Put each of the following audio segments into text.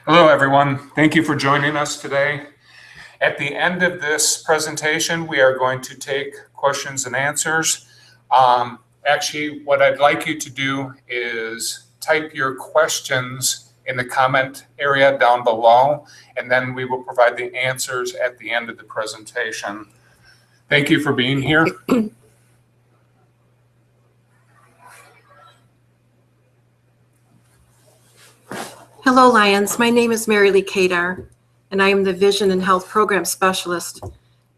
Hello, everyone. Thank you for joining us today. At the end of this presentation, we are going to take questions and answers. Actually, what I'd like you to do is type your questions in the comment area down below, and then we will provide the answers at the end of the presentation. Thank you for being here. Hello, Lions. My name is Mary Lee Kadar, and I am the Vision and Health Program Specialist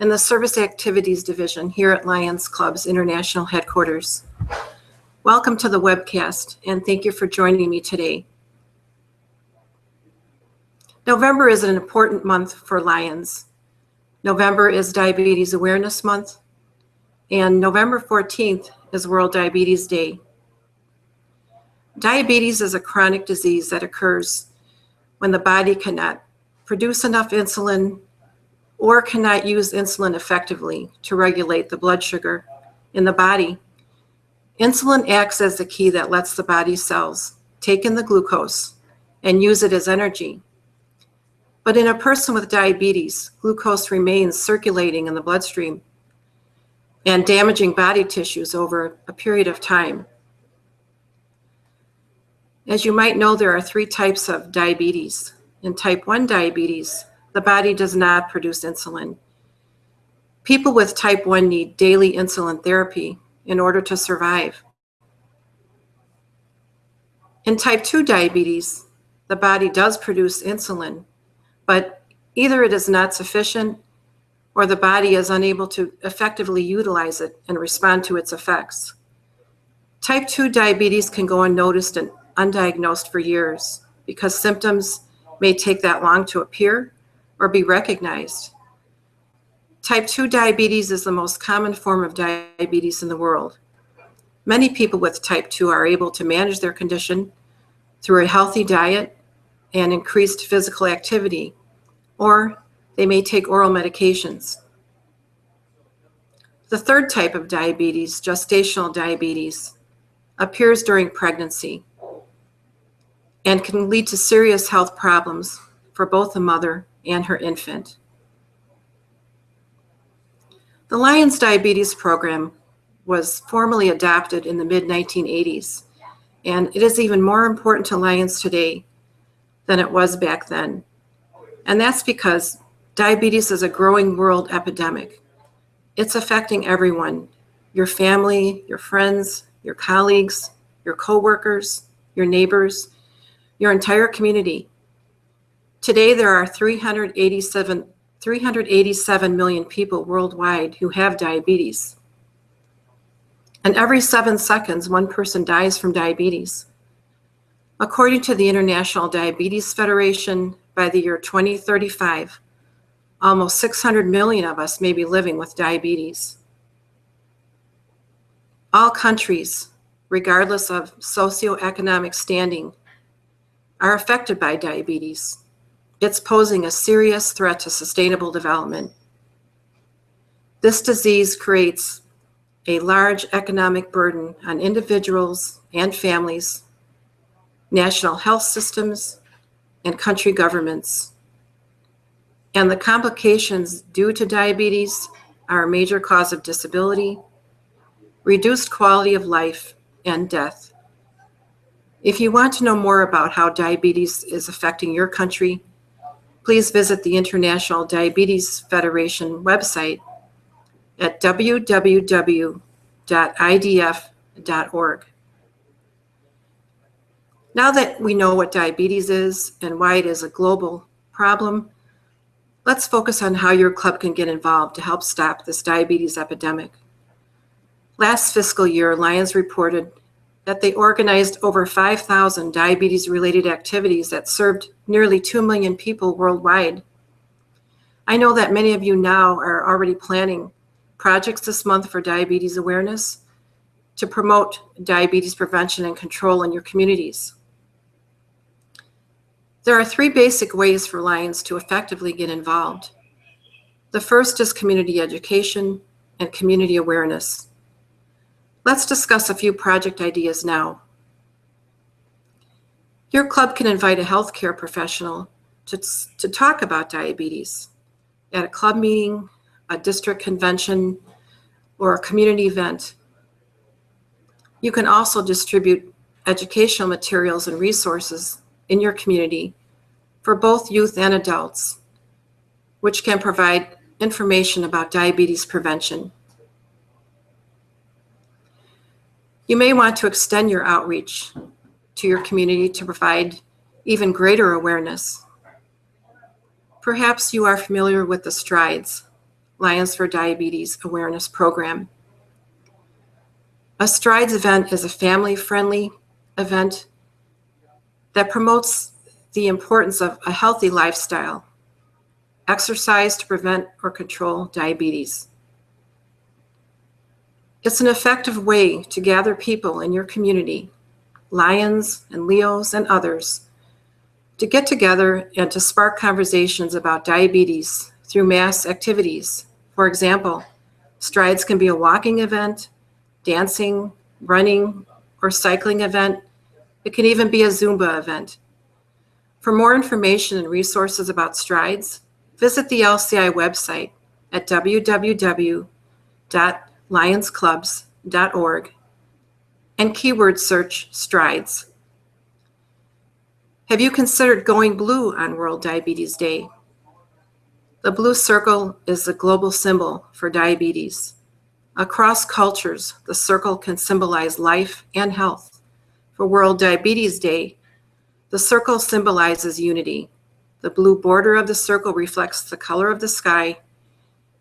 in the Service Activities Division here at Lions Club's International Headquarters. Welcome to the webcast, and thank you for joining me today. November is an important month for Lions. November is Diabetes Awareness Month, and November 14th is World Diabetes Day. Diabetes is a chronic disease that occurs when the body cannot produce enough insulin or cannot use insulin effectively to regulate the blood sugar in the body. Insulin acts as the key that lets the body's cells take in the glucose and use it as energy. But in a person with diabetes, glucose remains circulating in the bloodstream and damaging body tissues over a period of time. As you might know, there are 3 types of diabetes. In type 1 diabetes, the body does not produce insulin. People with type 1 need daily insulin therapy in order to survive. In type 2 diabetes, the body does produce insulin, but either it is not sufficient or the body is unable to effectively utilize it and respond to its effects. Type 2 diabetes can go unnoticed and undiagnosed for years because symptoms may take that long to appear or be recognized. Type 2 diabetes is the most common form of diabetes in the world. Many people with type 2 are able to manage their condition through a healthy diet and increased physical activity, or they may take oral medications. The 3rd type of diabetes, gestational diabetes, appears during pregnancy and can lead to serious health problems for both the mother and her infant. The Lions Diabetes Program was formally adopted in the mid-1980s, and it is even more important to Lions today than it was back then. And that's because diabetes is a growing world epidemic. It's affecting everyone, your family, your friends, your colleagues, your coworkers, your neighbors, your entire community. Today, there are 387 million people worldwide who have diabetes. And every 7 seconds, one person dies from diabetes. According to the International Diabetes Federation, by the year 2035, almost 600 million of us may be living with diabetes. All countries, regardless of socioeconomic standing, are affected by diabetes. It's posing a serious threat to sustainable development. This disease creates a large economic burden on individuals and families, national health systems, and country governments. And the complications due to diabetes are a major cause of disability, reduced quality of life, and death. If you want to know more about how diabetes is affecting your country, please visit the International Diabetes Federation website at www.idf.org. Now that we know what diabetes is and why it is a global problem, let's focus on how your club can get involved to help stop this diabetes epidemic. Last fiscal year, Lions reported that they organized over 5,000 diabetes-related activities that served nearly 2 million people worldwide. I know that many of you now are already planning projects this month for diabetes awareness to promote diabetes prevention and control in your communities. There are 3 basic ways for Lions to effectively get involved. The first is community education and community awareness. Let's discuss a few project ideas now. Your club can invite a healthcare professional to talk about diabetes at a club meeting, a district convention, or a community event. You can also distribute educational materials and resources in your community for both youth and adults, which can provide information about diabetes prevention. You may want to extend your outreach to your community to provide even greater awareness. Perhaps you are familiar with the STRIDES, Lions for Diabetes Awareness Program. A STRIDES event is a family-friendly event that promotes the importance of a healthy lifestyle, exercise to prevent or control diabetes. It's an effective way to gather people in your community, Lions and Leos and others, to get together and to spark conversations about diabetes through mass activities. For example, STRIDES can be a walking event, dancing, running, or cycling event. It can even be a Zumba event. For more information and resources about STRIDES, visit the LCI website at www.lionsclubs.org and keyword search STRIDES. Have you considered going blue on World Diabetes Day? The blue circle is the global symbol for diabetes. Across cultures, the circle can symbolize life and health. For World Diabetes Day, the circle symbolizes unity. The blue border of the circle reflects the color of the sky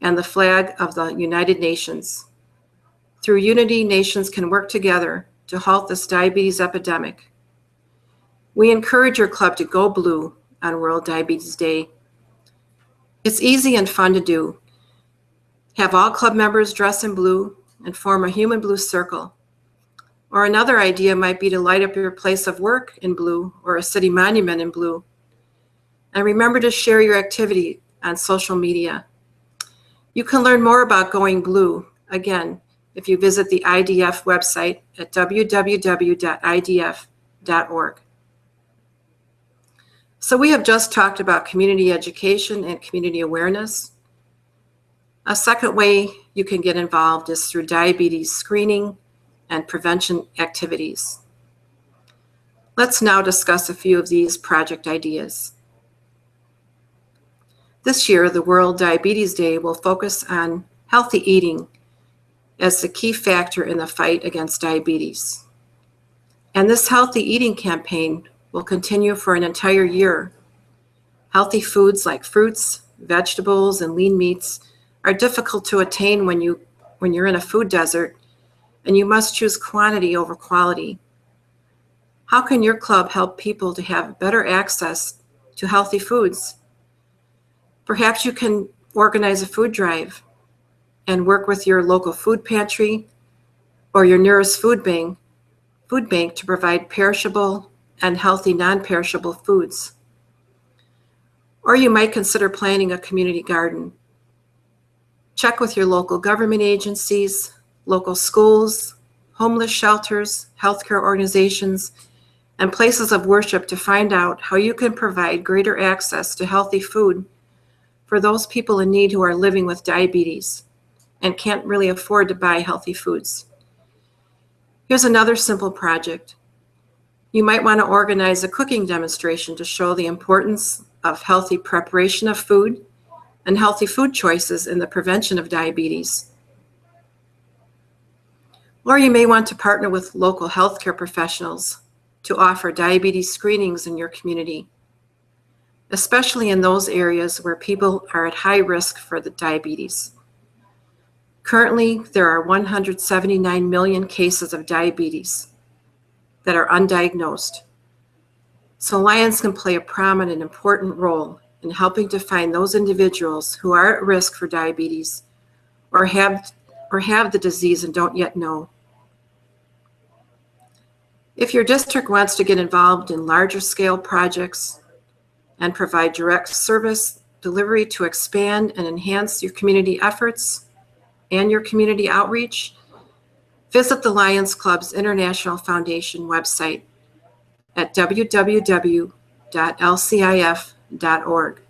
and the flag of the United Nations. Through unity, nations can work together to halt this diabetes epidemic. We encourage your club to go blue on World Diabetes Day. It's easy and fun to do. Have all club members dress in blue and form a human blue circle. Or another idea might be to light up your place of work in blue or a city monument in blue. And remember to share your activity on social media. You can learn more about going blue, again, if you visit the IDF website at www.idf.org. So we have just talked about community education and community awareness. A second way you can get involved is through diabetes screening and prevention activities. Let's now discuss a few of these project ideas. This year, the World Diabetes Day will focus on healthy eating as the key factor in the fight against diabetes. And this healthy eating campaign will continue for an entire year. Healthy foods like fruits, vegetables, and lean meats are difficult to attain when you're in a food desert, and you must choose quantity over quality. How can your club help people to have better access to healthy foods? Perhaps you can organize a food drive and work with your local food pantry or your nearest food bank to provide perishable and healthy non-perishable foods. Or you might consider planting a community garden. Check with your local government agencies, local schools, homeless shelters, healthcare organizations, and places of worship to find out how you can provide greater access to healthy food for those people in need who are living with diabetes and can't really afford to buy healthy foods. Here's another simple project. You might want to organize a cooking demonstration to show the importance of healthy preparation of food and healthy food choices in the prevention of diabetes. Or you may want to partner with local healthcare professionals to offer diabetes screenings in your community, especially in those areas where people are at high risk for the diabetes. Currently, there are 179 million cases of diabetes that are undiagnosed. So Lions can play a prominent and important role in helping to find those individuals who are at risk for diabetes or have the disease and don't yet know. If your district wants to get involved in larger scale projects and provide direct service delivery to expand and enhance your community efforts and your community outreach, visit the Lions Club's International Foundation website at www.lcif.org. lionsclubs.org.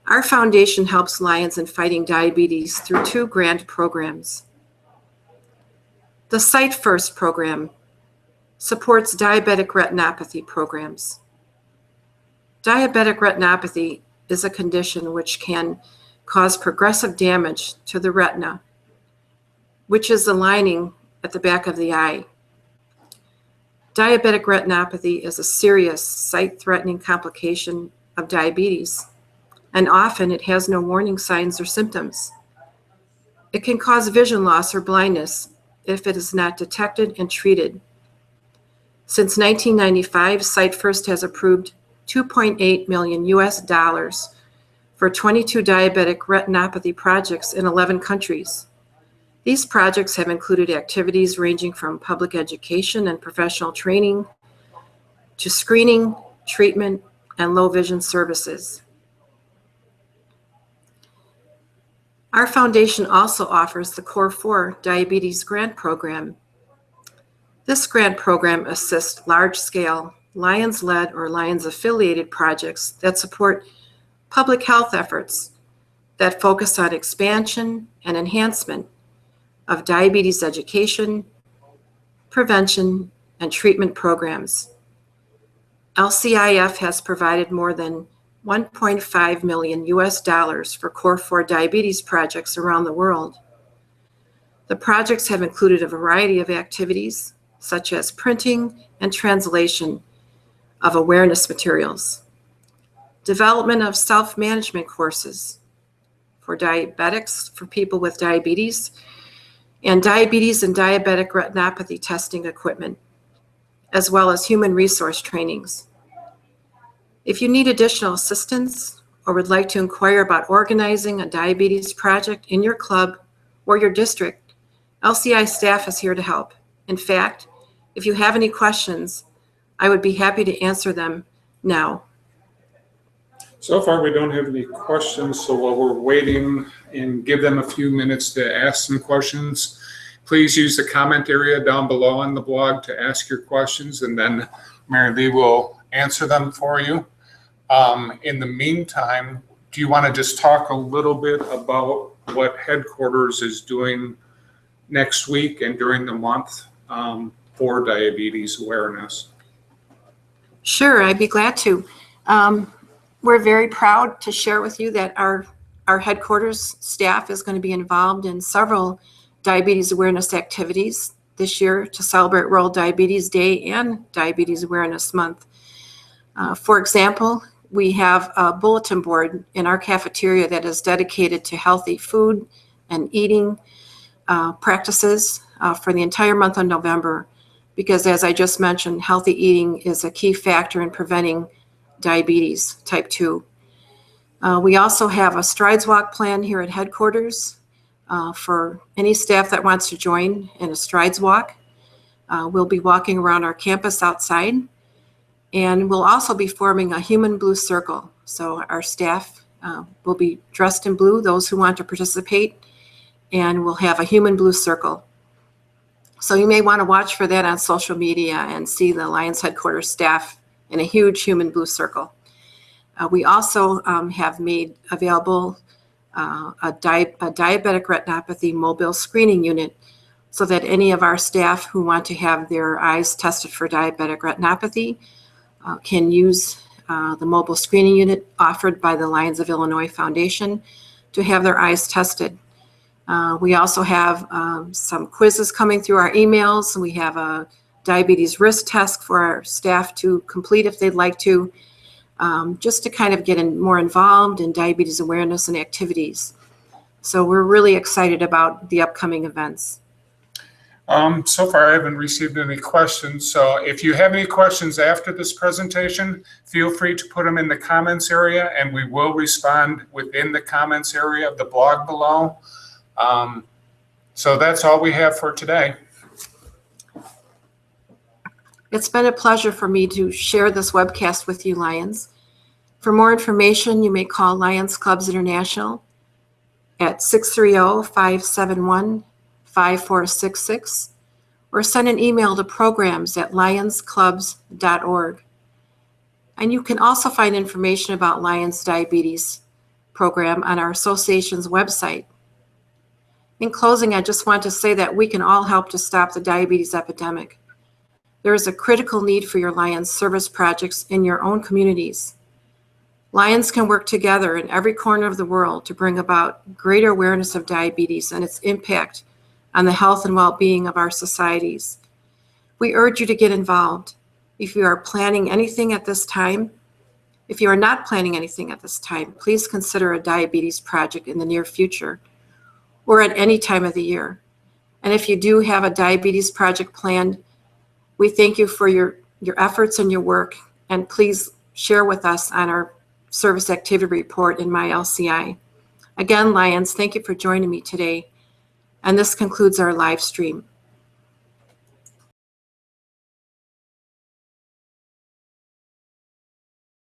Our foundation helps Lions in fighting diabetes through 2 grant programs. The Sight First program supports diabetic retinopathy programs. Diabetic retinopathy is a condition which can cause progressive damage to the retina, which is the lining at the back of the eye. Diabetic retinopathy is a serious sight-threatening complication of diabetes, and often it has no warning signs or symptoms. It can cause vision loss or blindness if it is not detected and treated. Since 1995, Sight First has approved $2.8 million for 22 diabetic retinopathy projects in 11 countries. These projects have included activities ranging from public education and professional training to screening, treatment, and low vision services. Our foundation also offers the Core 4 Diabetes Grant Program. This grant program assists large-scale, Lions-led or Lions-affiliated projects that support public health efforts that focus on expansion and enhancement of diabetes education, prevention, and treatment programs. LCIF has provided more than $1.5 million for Core 4 diabetes projects around the world. The projects have included a variety of activities, such as printing and translation of awareness materials, development of self-management courses for diabetics, for people with diabetes, and diabetes and diabetic retinopathy testing equipment, as well as human resource trainings. If you need additional assistance or would like to inquire about organizing a diabetes project in your club or your district, LCI staff is here to help. In fact, if you have any questions, I would be happy to answer them now. So far, we don't have any questions, so while we're waiting and give them a few minutes to ask some questions, please use the comment area down below on the blog to ask your questions, and then Mary Lee will answer them for you. In the meantime, do you want to just talk a little bit about what headquarters is doing next week and during the month for diabetes awareness? Sure, I'd be glad to. We're very proud to share with you that our headquarters staff is going to be involved in several diabetes awareness activities this year to celebrate World Diabetes Day and Diabetes Awareness Month. For example, we have a bulletin board in our cafeteria that is dedicated to healthy food and eating practices for the entire month of November, because as I just mentioned, healthy eating is a key factor in preventing diabetes type 2. We also have a Strides Walk plan here at headquarters for any staff that wants to join in a Strides Walk. We'll be walking around our campus outside, and we'll also be forming a human blue circle. So our staff will be dressed in blue, those who want to participate, and we'll have a human blue circle. So you may want to watch for that on social media and see the Lions headquarters staff in a huge human blue circle. We also have made available a diabetic retinopathy mobile screening unit so that any of our staff who want to have their eyes tested for diabetic retinopathy can use the mobile screening unit offered by the Lions of Illinois Foundation to have their eyes tested. We also have some quizzes coming through our emails. We have a diabetes risk test for our staff to complete if they'd like to, just to kind of get more involved in diabetes awareness and activities. So we're really excited about the upcoming events. So far, I haven't received any questions. So if you have any questions after this presentation, feel free to put them in the comments area, and we will respond within the comments area of the blog below. So that's all we have for today. It's been a pleasure for me to share this webcast with you, Lions. For more information, you may call Lions Clubs International at 630-571-5466 or send an email to programs@lionsclubs.org. And you can also find information about Lions Diabetes program on our association's website. In closing, I just want to say that we can all help to stop the diabetes epidemic. There is a critical need for your Lions service projects in your own communities. Lions can work together in every corner of the world to bring about greater awareness of diabetes and its impact on the health and well-being of our societies. We urge you to get involved. If you are planning anything at this time, if you are not planning anything at this time, please consider a diabetes project in the near future or at any time of the year. And if you do have a diabetes project planned, we thank you for your efforts and your work, and please share with us on our service activity report in My LCI. Again, Lions, thank you for joining me today, and this concludes our live stream.